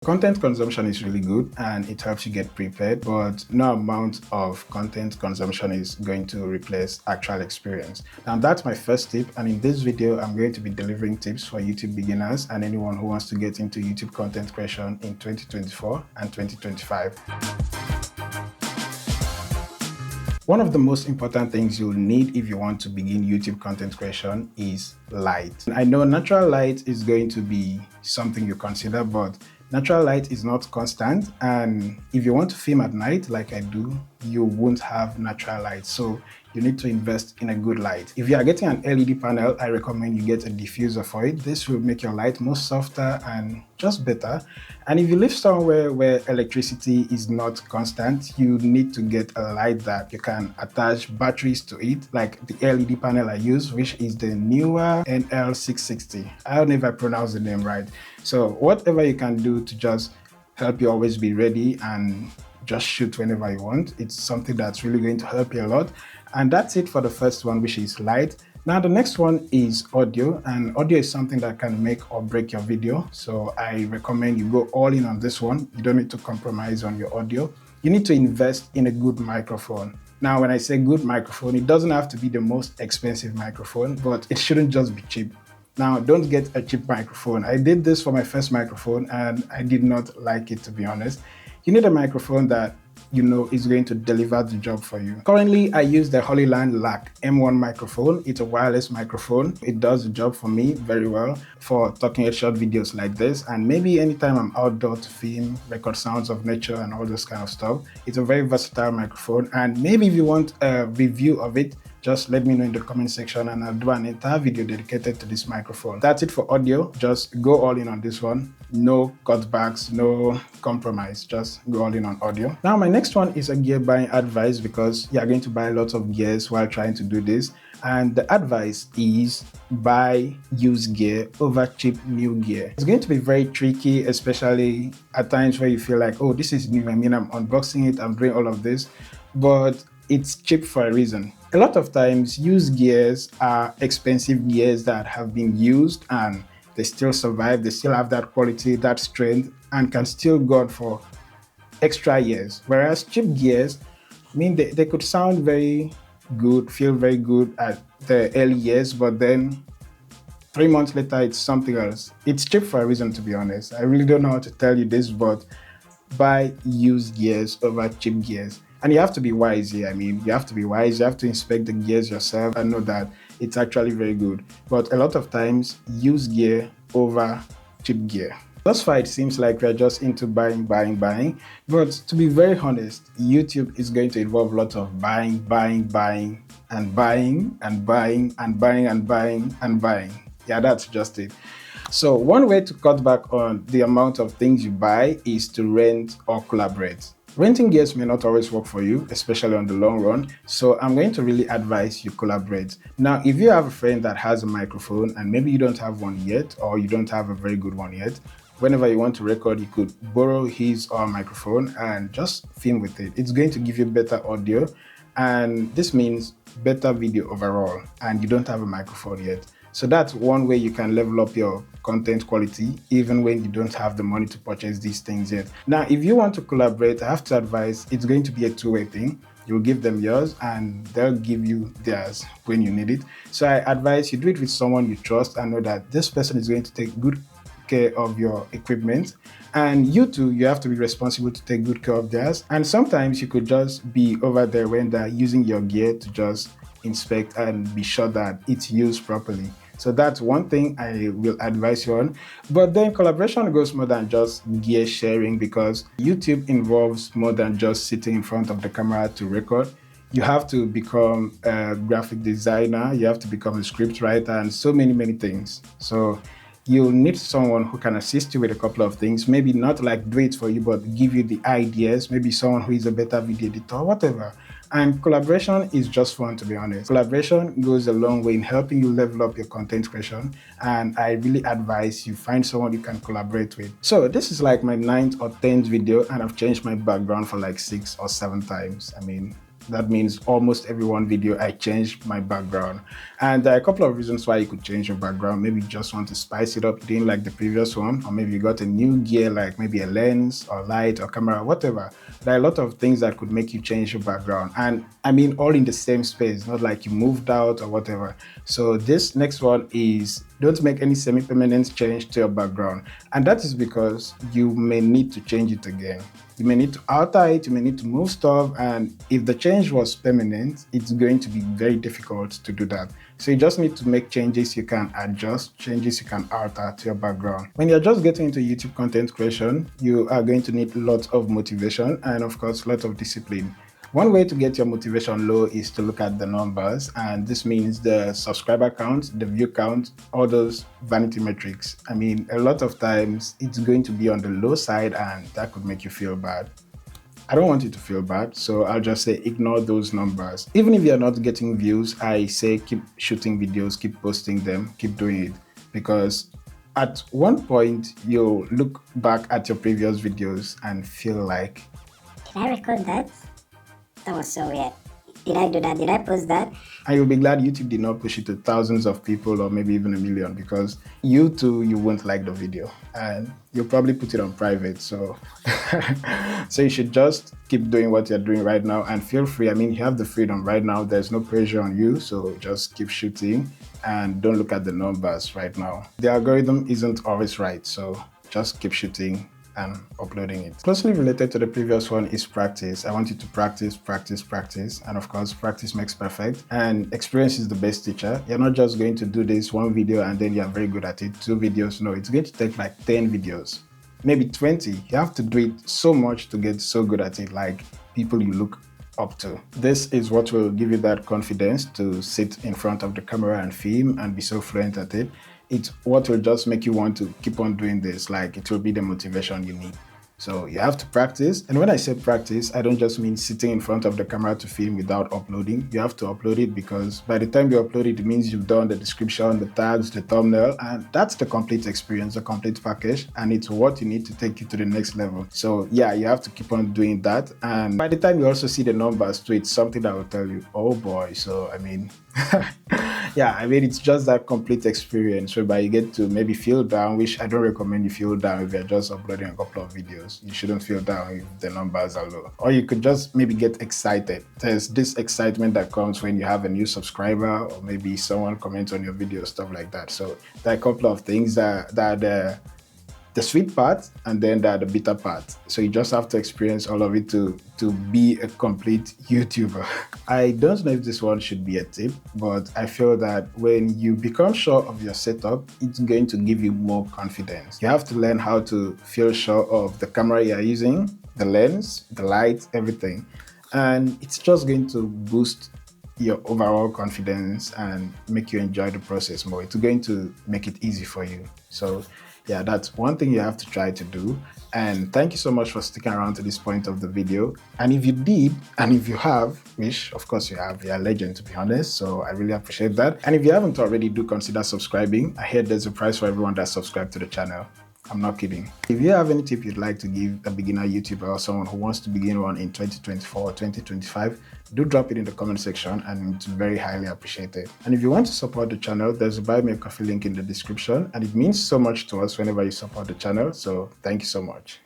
Content consumption is really good and it helps you get prepared, but no amount of content consumption is going to replace actual experience. Now that's my first tip, and in this video I'm going to be delivering tips for YouTube beginners and anyone who wants to get into YouTube content creation in 2024 and 2025. One of the most important things you'll need if you want to begin YouTube content creation is light. I know natural light is going to be something you consider, but natural light is not constant, and if you want to film at night like I do, you won't have natural light, so you need to invest in a good light. If you are getting an LED panel, I recommend you get a diffuser for it. This will make your light more softer and just better. And if you live somewhere where electricity is not constant, you need to get a light that you can attach batteries to it, like the LED panel I use, which is the Neewer NL660. I don't know if I pronounced the name right. So whatever you can do to just help you always be ready and just shoot whenever you want, it's something that's really going to help you a lot. And that's it for the first one, which is light. Now the next one is audio, and audio is something that can make or break your video. So I recommend you go all in on this one. You don't need to compromise on your audio. You need to invest in a good microphone. Now when I say good microphone, it doesn't have to be the most expensive microphone, but it shouldn't just be cheap. Now, don't get a cheap microphone. I did this for my first microphone and I did not like it, to be honest. You need a microphone that you know is going to deliver the job for you. Currently, I use the Hollyland Lark M1 microphone. It's a wireless microphone. It does the job for me very well for talking head short videos like this, and maybe anytime I'm outdoor to film, record sounds of nature and all this kind of stuff. It's a very versatile microphone, and maybe if you want a review of it, just let me know in the comment section and I'll do an entire video dedicated to this microphone. That's it for audio. Just go all in on this one. No cutbacks, no compromise. Just go all in on audio. Now my next one is a gear buying advice, because you are going to buy lots of gears while trying to do this. And the advice is buy used gear over cheap new gear. It's going to be very tricky, especially at times where you feel like, oh, this is new. I mean, I'm unboxing it, I'm doing all of this, but it's cheap for a reason. A lot of times used gears are expensive gears that have been used and they still survive, they still have that quality, that strength, and can still go on for extra years. Whereas cheap gears, I mean, they could sound very good, feel very good at the early years, but then 3 months later, it's something else. It's cheap for a reason, to be honest. I really don't know how to tell you this, but buy used gears over cheap gears. And you have to be wise here. I mean, you have to be wise. You have to inspect the gears yourself and know that it's actually very good. But a lot of times, use gear over cheap gear. Thus far, it seems like we're just into buying. But to be very honest, YouTube is going to involve lots of buying. Yeah, that's just it. So one way to cut back on the amount of things you buy is to rent or collaborate. Renting gears may not always work for you, especially on the long run, so I'm going to really advise you collaborate. Now, if you have a friend that has a microphone and maybe you don't have one yet, or you don't have a very good one yet, whenever you want to record, you could borrow his or her microphone and just film with it. It's going to give you better audio, and this means better video overall, and you don't have a microphone yet. So that's one way you can level up your content quality, even when you don't have the money to purchase these things yet. Now, if you want to collaborate, I have to advise it's going to be a two-way thing. You'll give them yours and they'll give you theirs when you need it. So I advise you do it with someone you trust and know that this person is going to take good care of your equipment, and you too, you have to be responsible to take good care of theirs. And sometimes you could just be over there when they're using your gear to just inspect and be sure that it's used properly. So that's one thing I will advise you on. But then collaboration goes more than just gear sharing, because YouTube involves more than just sitting in front of the camera to record. You have to become a graphic designer, you have to become a script writer, and so many things. So you'll need someone who can assist you with a couple of things, maybe not like do it for you, but give you the ideas, maybe someone who is a better video editor, whatever. And collaboration is just fun, to be honest. Collaboration goes a long way in helping you level up your content creation, and I really advise you find someone you can collaborate with. So this is like my 9th or 10th video, and I've changed my background for like 6 or 7 times. I mean, That means almost every one video I changed my background. And there are a couple of reasons why you could change your background. Maybe you just want to spice it up, you didn't like the previous one, or maybe you got a new gear like maybe a lens or light or camera, whatever. There are a lot of things that could make you change your background. And I mean all in the same space, not like you moved out or whatever. So this next one is don't make any semi-permanent change to your background. And that is because you may need to change it again. You may need to alter it, you may need to move stuff, and if the change was permanent, it's going to be very difficult to do that. So you just need to make changes you can adjust, changes you can alter to your background. When you're just getting into YouTube content creation, you are going to need lots of motivation and of course, lots of discipline. One way to get your motivation low is to look at the numbers, and this means the subscriber count, the view count, all those vanity metrics. I mean, a lot of times it's going to be on the low side and that could make you feel bad. I don't want you to feel bad, so I'll just say ignore those numbers. Even if you're not getting views, I say keep shooting videos, keep posting them, keep doing it, because at one point you'll look back at your previous videos and feel like, did I record that? That was so weird. Did I do that? Did I post that? And you'll be glad YouTube did not push it to thousands of people or maybe even 1 million, because you too, you won't like the video and you'll probably put it on private. So, so you should just keep doing what you're doing right now and feel free. I mean, you have the freedom right now. There's no pressure on you. So just keep shooting and don't look at the numbers right now. The algorithm isn't always right. So just keep shooting and uploading it. Closely related to the previous one is practice. I want you to practice, practice, practice. And of course, practice makes perfect. And experience is the best teacher. You're not just going to do this one video and then you're very good at it. 2 videos. No, it's going to take like 10 videos, maybe 20. You have to do it so much to get so good at it, like people you look up to. This is what will give you that confidence to sit in front of the camera and film and be so fluent at it. It's what will just make you want to keep on doing this. Like it will be the motivation you need. So you have to practice. And when I say practice, I don't just mean sitting in front of the camera to film without uploading. You have to upload it because by the time you upload it, it means you've done the description, the tags, the thumbnail, and that's the complete experience, the complete package. And it's what you need to take you to the next level. So yeah, you have to keep on doing that. And by the time you also see the numbers too, it's something that will tell you, oh boy. So I mean, yeah, I mean, it's just that complete experience whereby you get to maybe feel down, which I don't recommend you feel down if you're just uploading a couple of videos. You shouldn't feel down if the numbers are low. Or you could just maybe get excited. There's this excitement that comes when you have a new subscriber or maybe someone comments on your video, stuff like that. So there are a couple of things that the sweet part and then the bitter part. So you just have to experience all of it to be a complete YouTuber. I don't know if this one should be a tip, but I feel that when you become sure of your setup, it's going to give you more confidence. You have to learn how to feel sure of the camera you're using, the lens, the light, everything. And it's just going to boost your overall confidence and make you enjoy the process more. It's going to make it easy for you. So yeah, that's one thing you have to try to do. And thank you so much for sticking around to this point of the video. And if you did, and if you have, which of course you have, you're a legend to be honest, so I really appreciate that. And if you haven't already, do consider subscribing. I hear there's a prize for everyone that's subscribed to the channel. I'm not kidding. If you have any tip you'd like to give a beginner YouTuber or someone who wants to begin one in 2024 or 2025, do drop it in the comment section and it's very highly appreciated. And if you want to support the channel, there's a buy me a coffee link in the description and it means so much to us whenever you support the channel. So thank you so much.